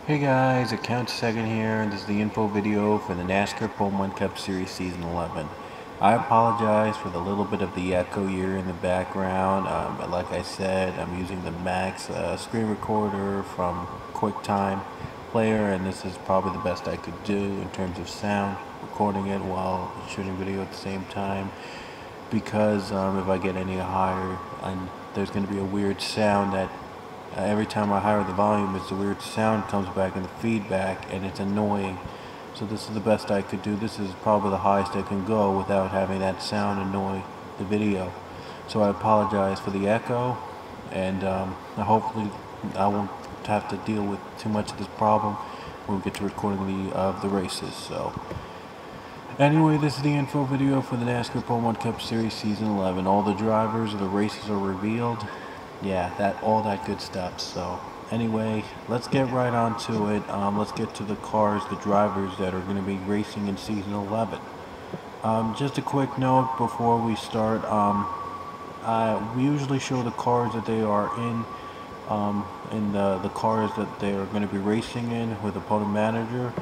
Hey guys, Account Second here, and this is the info video for the NASCAR Pole 1 Cup Series Season 11. I apologize for the little bit of the echo here in the background, but like I said, I'm using the Max screen recorder from QuickTime Player, and this is probably the best I could do in terms of sound, recording it while shooting video at the same time, because if I get any higher, there's going to be a weird sound that every time I higher the volume, it's a weird sound comes back in the feedback, and it's annoying. So this is the best I could do. This is probably the highest I can go without having that sound annoy the video. So I apologize for the echo, and hopefully I won't have to deal with too much of this problem when we get to recording the races. So anyway, this is the info video for the NASCAR Pole 1 Cup Series Season 11. All the drivers of the races are revealed. Yeah, all that good stuff. So anyway, let's get right on to it. Let's get to the cars, the drivers that are going to be racing in Season 11. Just a quick note before we start. We usually show the cars that they are in the cars that they are going to be racing in with opponent manager.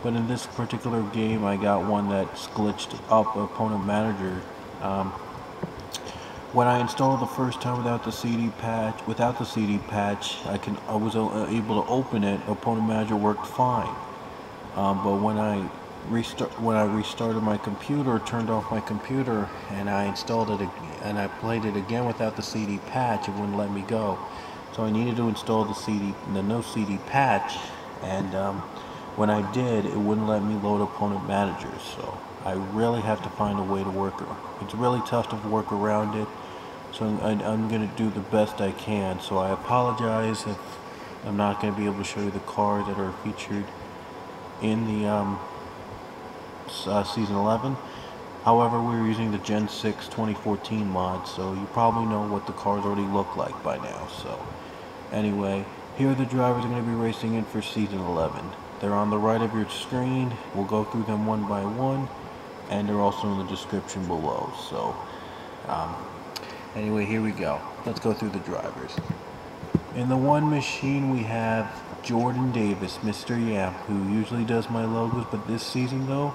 But in this particular game, I got one that's glitched up opponent manager. When I installed the first time without the CD patch, I was able to open it. Opponent manager worked fine. But when I restarted my computer, turned off my computer, and I installed it and I played it again without the CD patch, it wouldn't let me go. So I needed to install the no CD patch, and when I did, it wouldn't let me load opponent managers. So I really have to find a way to work it. It's really tough to work around it. So I'm going to do the best I can. So I apologize if I'm not going to be able to show you the cars that are featured in the Season 11. However, we're using the Gen 6 2014 mod, so you probably know what the cars already look like by now. So anyway, here are the drivers going to be racing in for Season 11. They're on the right of your screen. We'll go through them one by one, and they're also in the description below. So anyway, here we go. Let's go through the drivers. In the one machine, we have Jordan Davis, Mr. Yamp, who usually does my logos, but this season, though,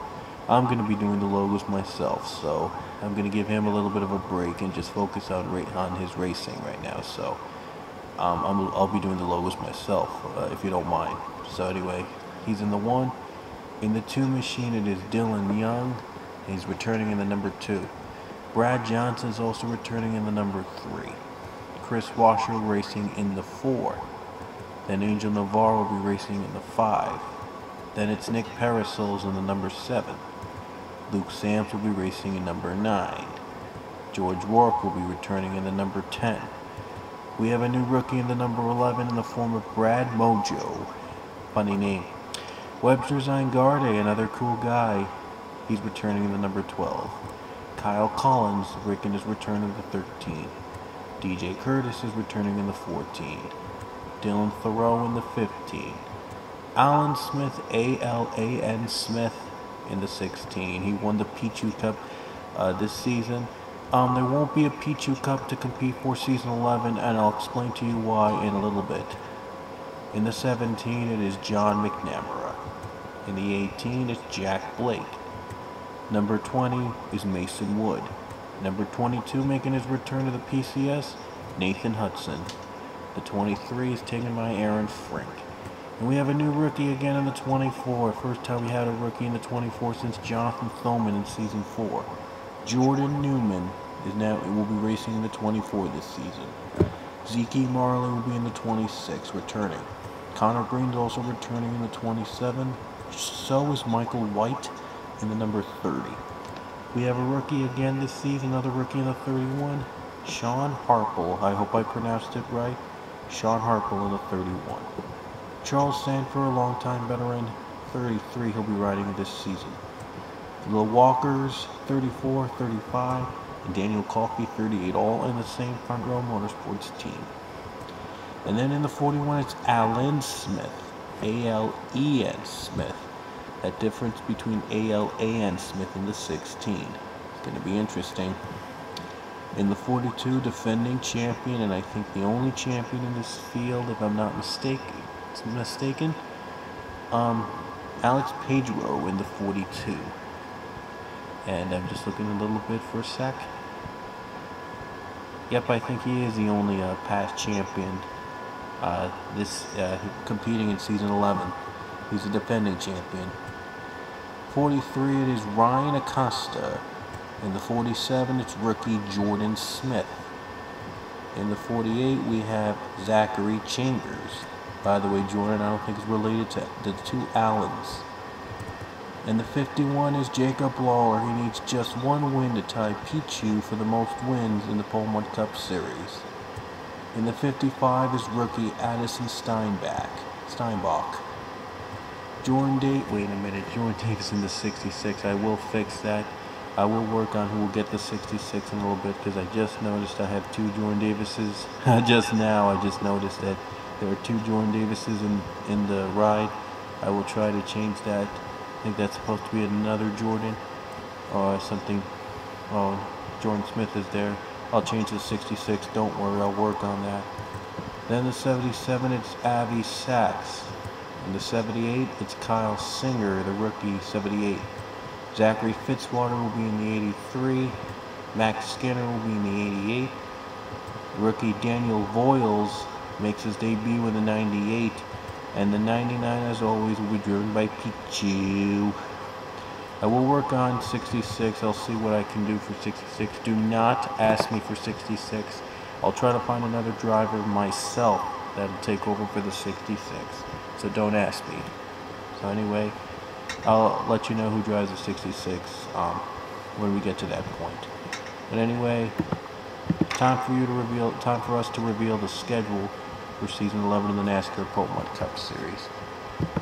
I'm going to be doing the logos myself. So I'm going to give him a little bit of a break and just focus on his racing right now. So I'll be doing the logos myself, if you don't mind. So anyway, he's in the one. In the two machine, it is Dillon Young. He's returning in the number 2. Brad Johnson is also returning in the number 3. Kris Wascher racing in the 4. Then Angel Navarro will be racing in the 5. Then it's Nick Pericles in the number 7. Luke Sams will be racing in number 9. George Roke will be returning in the number 10. We have a new rookie in the number 11 in the form of Brad Mojo. Funny name. Webster Zygarde, another cool guy. He's returning in the number 12. Kyle Collins making his return in the 13. DJ Kurtis is returning in the 14. Dylan Theroux in the 15. Alen Smith, Alen Smith in the 16. He won the Pichu Cup this season. There won't be a Pichu Cup to compete for Season 11, and I'll explain to you why in a little bit. In the 17, it is John McNamara. In the 18, it's Jack Blake. Number 20 is Mason Wood. Number 22 making his return to the PCS, Nathan Hudson. The 23 is taken by Aaron Frink. And we have a new rookie again in the 24. First time we had a rookie in the 24 since Jonathan Thoman in Season 4. Jordan Newman will be racing in the 24 this season. Ziki Marley will be in the 26, returning. Connor Breton is also returning in the 27. So is Michael White in the number 30. We have a rookie again this season, another rookie in the 31. Sean Harple, I hope I pronounced it right. Sean Harple in the 31. Charles Sandfer, a longtime veteran, 33, he'll be riding this season. Leia Walker's 34, 35, and Daniel Coffey 38, all in the same Front Row Motorsports team. And then in the 41, it's Alen Smith, A-L-E-N Smith. That difference between A-L-A-N Smith and the 16. It's going to be interesting. In the 42, defending champion, and I think the only champion in this field, if I'm not mistaken, Alex Pedro in the 42. And I'm just looking a little bit for a sec. Yep, I think he is the only past champion competing in season 11. He's a defending champion. 43, it is Ryan Acosta. In the 47, it's rookie Jordan Smith. In the 48, we have Zachary Chambers. By the way, Jordan, I don't think is related to the two Allens. In the 51 is Jacob Lawlor. He needs just one win to tie Pichu for the most wins in the Pole Mud Cup Series. In the 55 is rookie Addison Steinbach. Jordan Davis in the 66. I will fix that. I will work on who will get the 66 in a little bit, because I just noticed I have two Jordan Davises. Just now I just noticed that there are two Jordan Davises in the ride. I will try to change that. I think that's supposed to be another Jordan or something. Oh, Jordan Smith is there. I'll change the 66. Don't worry, I'll work on that. Then the 77, it's Avi Saks. In the 78, it's Kyle Singer, the rookie, 78. Zachary Fitzwater will be in the 83. Max Skinner will be in the 88. Rookie Daniel Voyles makes his debut in the 98. And the 99, as always, will be driven by Pichu. I will work on 66. I'll see what I can do for 66. Do not ask me for 66. I'll try to find another driver myself that'll take over for the 66. So don't ask me. So anyway, I'll let you know who drives the 66 when we get to that point. But anyway, time for us to reveal the schedule for season 11 of the NASCAR Pole Mud Cup Series.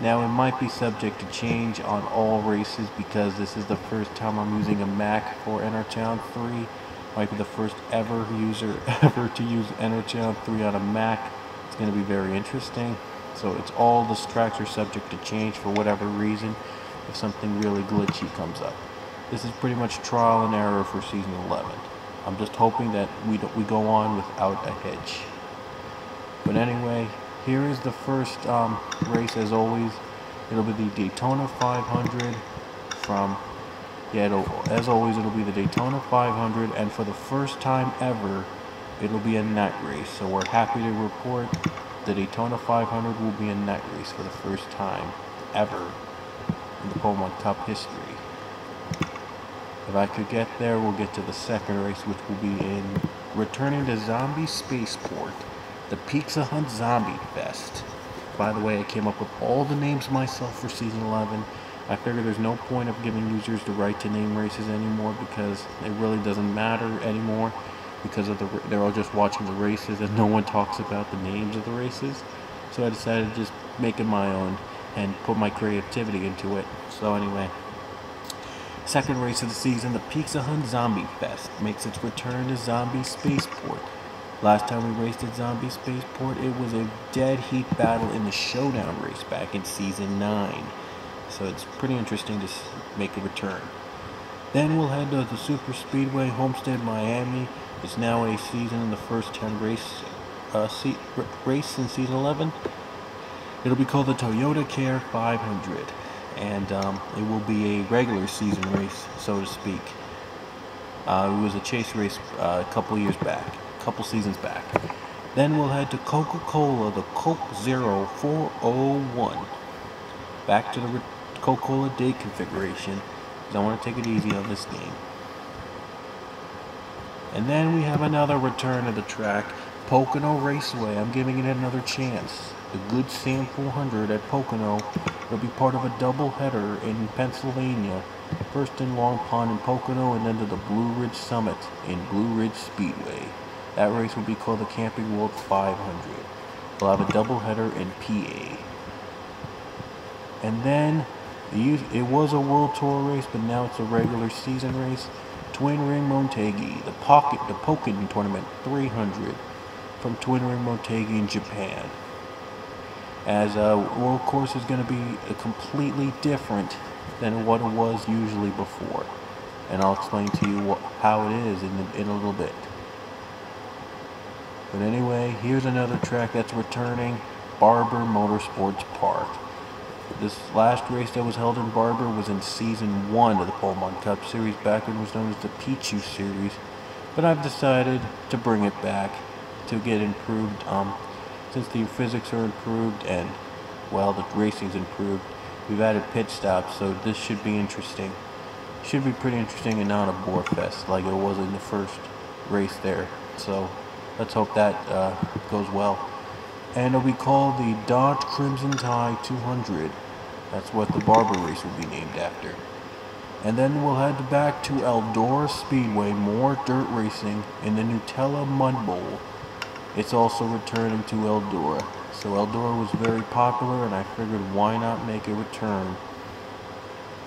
Now, it might be subject to change on all races, because this is the first time I'm using a Mac for Enertown 3. Might be the first ever user to use Enertown 3 on a Mac. It's going to be very interesting. So it's all the tracks are subject to change for whatever reason, if something really glitchy comes up. This is pretty much trial and error for season 11. I'm just hoping that we go on without a hitch. But anyway, here is the first race. As always, it'll be the Daytona 500 as always, it'll be the Daytona 500, and for the first time ever, it'll be a night race. So we're happy to report the Daytona 500 will be a night race for the first time ever in the Pole Mud Cup history. If I could get there, we'll get to the second race, which will be in returning to Zombie Spaceport, the Pizza Hut Zombie Fest. By the way, I came up with all the names myself for season 11. I figured there's no point of giving users the right to name races anymore, because it really doesn't matter anymore, because they're all just watching the races and no one talks about the names of the races. So I decided to just make it my own and put my creativity into it. So anyway, second race of the season, the Pizza Hut Zombie Fest makes its return to Zombie Spaceport. Last time we raced at Zombie Spaceport, it was a dead heat battle in the Showdown race back in season 9. So it's pretty interesting to make a return. Then we'll head to the Super Speedway Homestead, Miami. It's now a season in the first 10 race in season 11. It'll be called the Toyota Care 500, and it will be a regular season race, so to speak. It was a chase race a couple seasons back. Then we'll head to Coca-Cola, the Coke Zero 401. Back to the Coca-Cola day configuration, because I want to take it easy on this game. And then we have another return to the track, Pocono Raceway. I'm giving it another chance. The Good Sam 400 at Pocono will be part of a doubleheader in Pennsylvania. First in Long Pond in Pocono, and then to the Blue Ridge Summit in Blue Ridge Speedway. That race will be called the Camping World 500. We'll have a doubleheader in PA. And then, it was a World Tour race, but now it's a regular season race. Twin Ring Motegi, the Pokken Tournament 300 from Twin Ring Motegi in Japan. As World Course is going to be completely different than what it was usually before. And I'll explain to you how it is in a little bit. But anyway, here's another track that's returning, Barber Motorsports Park. This last race that was held in Barber was in Season 1 of the Pullman Cup Series, back when it was known as the Pichu Series. But I've decided to bring it back to get improved, since the physics are improved and, well, the racing's improved. We've added pit stops, so this should be interesting. Should be pretty interesting and not a bore fest like it was in the first race there. So let's hope that goes well. And it'll be called the Dodge Crimson Tide 200. That's what the Barber race will be named after. And then we'll head back to Eldora Speedway, more dirt racing in the Nutella Mud Bowl. It's also returning to Eldora. So Eldora was very popular, and I figured why not make a return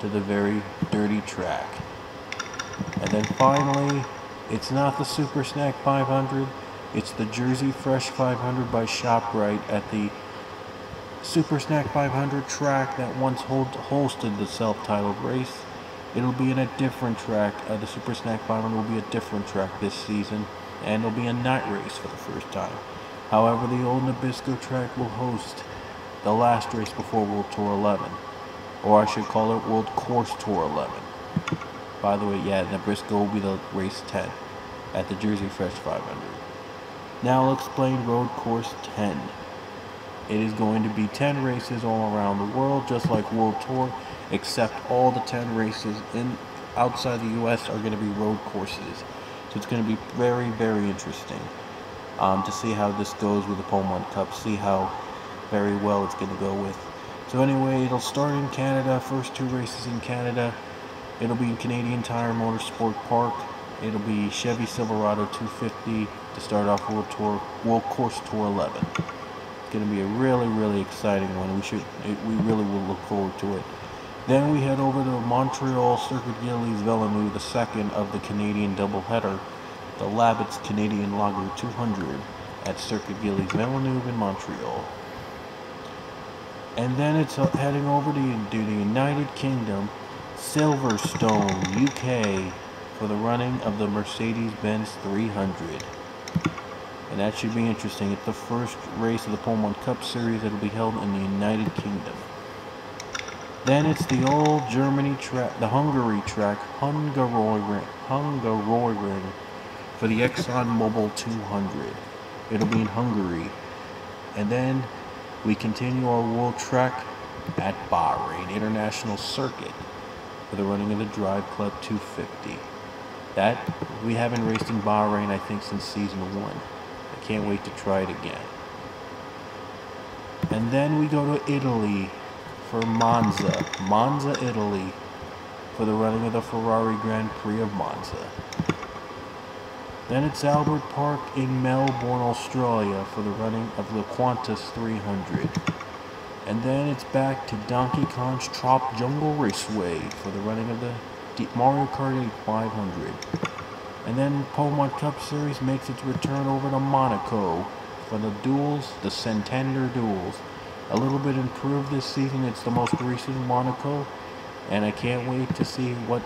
to the very dirty track. And then finally, it's not the Super Snack 500, it's the Jersey Fresh 500 by ShopRite at the Super Snack 500 track that once hosted the self-titled race. It'll be in a different track. The Super Snack 500 will be a different track this season, and it'll be a night race for the first time. However, the old Nabisco track will host the last race before World Tour 11, or I should call it World Course Tour 11. By the way, yeah, Nabisco will be the race 10 at the Jersey Fresh 500. Now I'll explain Road Course 10. It is going to be 10 races all around the world, just like World Tour, except all the 10 races outside the US are going to be road courses. So it's going to be very, very interesting to see how this goes with the Pullman Cup, see how very well it's going to go with. So anyway, it'll start in Canada, first 2 races in Canada. It'll be in Canadian Tire Motorsport Park. It'll be Chevy Silverado 250 to start off World Course Tour 11. It's going to be a really, really exciting one. We really will look forward to it. Then we head over to Montreal Circuit Gillies Villeneuve, the second of the Canadian doubleheader, the Labatt's Canadian Lager 200 at Circuit Gillies Villeneuve in Montreal. And then it's heading over to the United Kingdom, Silverstone, UK, for the running of the Mercedes-Benz 300. And that should be interesting. It's the first race of the Pullman Cup Series that will be held in the United Kingdom. Then it's the old Germany track, the Hungary track, Hungaroring, for the ExxonMobil 200. It'll be in Hungary. And then we continue our world track at Bahrain International Circuit for the running of the Drive Club 250. That we haven't raced in Bahrain, I think, since season 1. I can't wait to try it again. And then we go to Italy for Monza, Italy, for the running of the Ferrari Grand Prix of Monza. Then it's Albert Park in Melbourne, Australia, for the running of the Qantas 300. And then it's back to Donkey Kong's Trop Jungle Raceway for the running of the Mario Kart 8 500. And then Pullman Cup Series makes its return over to Monaco for the duels, the Santander duels. A little bit improved this season. It's the most recent Monaco, and I can't wait to see what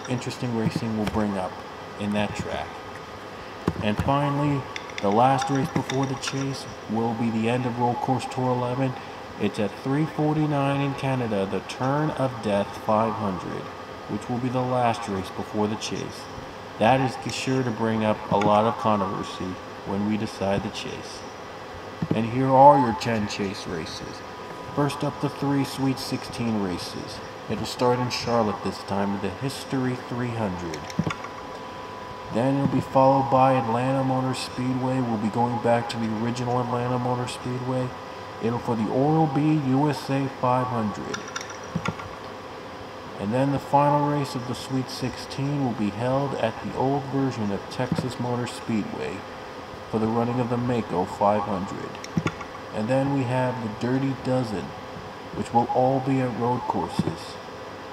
interesting racing will bring up in that track. And finally, the last race before the chase will be the end of Road Course Tour 11. It's at 3:49 in Canada, the Turn of Death 500, which will be the last race before the chase. That is sure to bring up a lot of controversy when we decide the chase. And here are your 10 chase races. First up, the 3 Sweet 16 races. It'll start in Charlotte this time with the History 300. Then it'll be followed by Atlanta Motor Speedway. We'll be going back to the original Atlanta Motor Speedway. It'll for the Oral-B USA 500. And then the final race of the Sweet 16 will be held at the old version of Texas Motor Speedway for the running of the Mako 500. And then we have the Dirty Dozen, which will all be at road courses.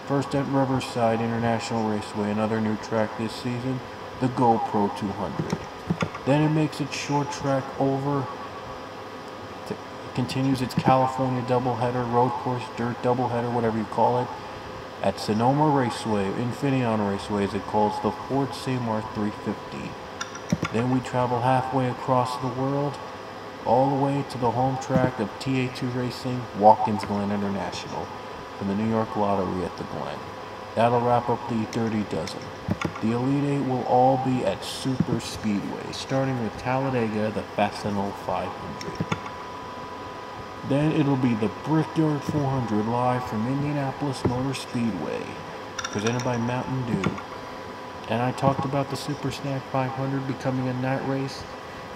First at Riverside International Raceway, another new track this season, the GoPro 200. Then it makes its short track over, continues its California doubleheader, road course, dirt doubleheader, whatever you call it, at Sonoma Raceway, Infineon Raceway as it calls, the Fort Seymour 350. Then we travel halfway across the world, all the way to the home track of TA2 Racing, Watkins Glen International, for the New York Lottery at the Glen. That'll wrap up the 30 dozen. The Elite Eight will all be at Super Speedway, starting with Talladega, the Fastenal 500. Then it'll be the Brickyard 400 live from Indianapolis Motor Speedway, presented by Mountain Dew. And I talked about the Super Snack 500 becoming a night race,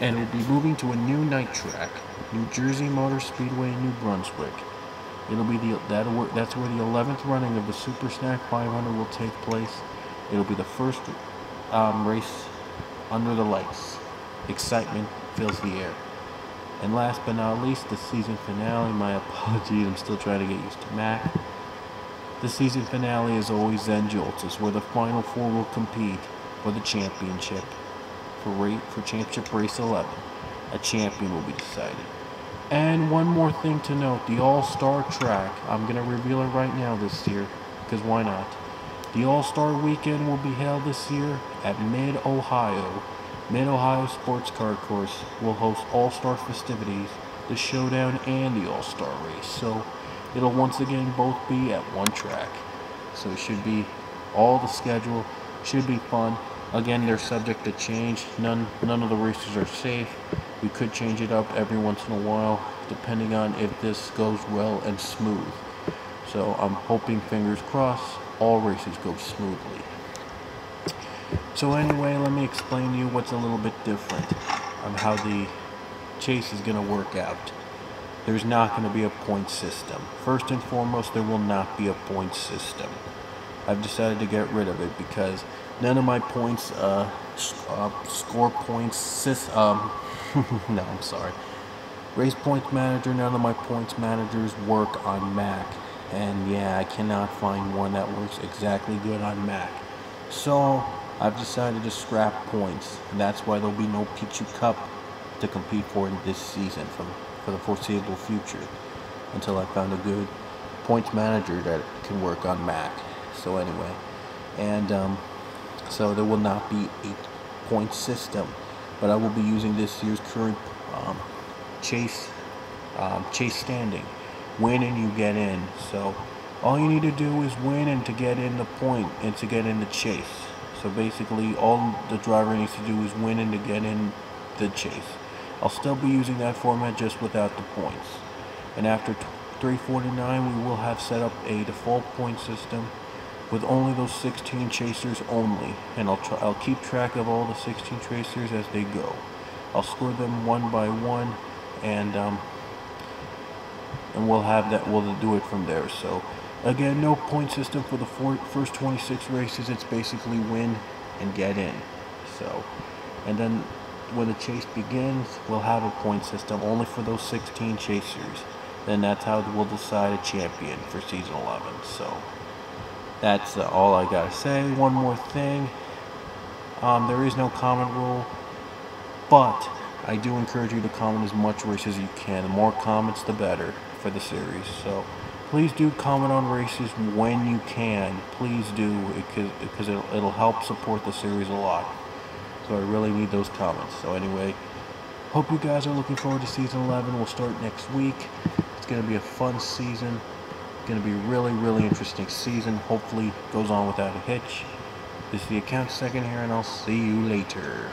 and it'll be moving to a new night track, New Jersey Motor Speedway, New Brunswick. It'll be that's where the 11th running of the Super Snack 500 will take place. It'll be the first race under the lights. Excitement fills the air. And last but not least, the season finale. My apologies, I'm still trying to get used to Mac. The season finale is always Zen Jolts. It's where the final four will compete for the championship. For championship race 11, a champion will be decided. And one more thing to note, the All-Star track, I'm going to reveal it right now this year, because why not? The All-Star weekend will be held this year at Mid-Ohio. Mid-Ohio Sports Car Course will host All-Star festivities, the Showdown, and the All-Star race. So it'll once again both be at one track. So it should be, all the schedule should be fun. Again, they're subject to change. None of the races are safe. We could change it up every once in a while, depending on if this goes well and smooth. So I'm hoping, fingers crossed, all races go smoothly. So anyway, let me explain to you what's a little bit different on how the chase is going to work out. There's not going to be a point system. First and foremost, there will not be a point system. I've decided to get rid of it because none of my points, score points, no, I'm sorry. Race Points Manager, none of my points managers work on Mac. And yeah, I cannot find one that works exactly good on Mac. So I've decided to scrap points. And that's why there'll be no Pichu Cup to compete for in this season for the foreseeable future. Until I found a good points manager that can work on Mac. So anyway, and so there will not be a point system. But I will be using this year's current chase standing. Win and you get in. So all you need to do is win and to get in the point and to get in the chase. So basically all the driver needs to do is win and to get in the chase. I'll still be using that format just without the points. And after 349 we will have set up a default point system with only those 16 chasers only, and I'll keep track of all the 16 chasers as they go. I'll score them one by one, and we'll do it from there. So again, no point system for the first 26 races. It's basically win and get in. So, and then when the chase begins, we'll have a point system only for those 16 chasers. Then that's how we'll decide a champion for season 11. So that's all I gotta say. One more thing. There is no comment rule, but I do encourage you to comment as much races as you can. The more comments, the better for the series. So please do comment on races when you can. Please do, because it'll help support the series a lot. So I really need those comments. So anyway, hope you guys are looking forward to season 11. We'll start next week. It's gonna be a fun season. Going to be really, really interesting season. Hopefully goes on without a hitch. This is the account second here, and I'll see you later.